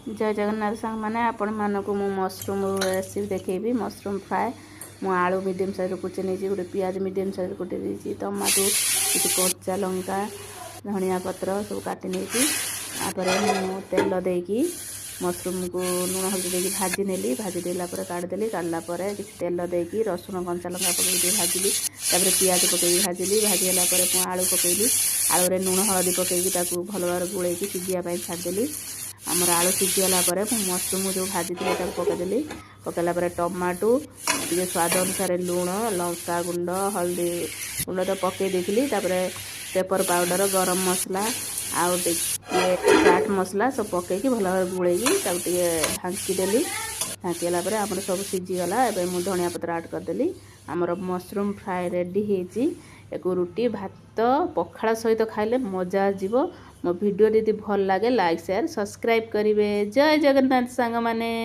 जय जगन्नाथ सांग मैंने आपण मानक मु मशरूम रेसिपी देखेबी। मशरूम फ्राए मु आलू मीडियम साइज कुचे नहीं गोटे पियाज मीडियम साइज कुटे देती टमाटो किसी कच्चा लंका धनिया पत्र सब काटी नहीं तेल देकी मशरूम को लुण हल्दी देकी भाजी नेली भाजी देला काढ़देली काढ़ला किसी तेल देकी रसुण कंचा लंका पकई भाजिली पियाज पकई भाजिली भाजीला आलू पकईली आलू लुण हल्दी पकईकी भल भाव गोलैकी सिझापी छाड़देली आमर आलू सिझीगला मशरूम जो भाजी पकईदेली पकईला टमाटो टे स्वाद अनुसार लुण लंका गुंड हल्दी गुंड तो पकई देती पेपर पाउडर गरम मसला आउ चाट मसला सब पकईकी भल भाव गोलैकी ढांकीदेली ढांकीला आमर सब सिझीगला एवं धनिया पत्र आड करदेली आमर मशरूम फ्राए रेडी होती। एक रुटी भात पखाड़ सहित खाइले मजा आजिब। मो वीडियो यदि भल लगे लाइक शेयर सब्सक्राइब करेंगे। जय जगन्नाथ सांग माने।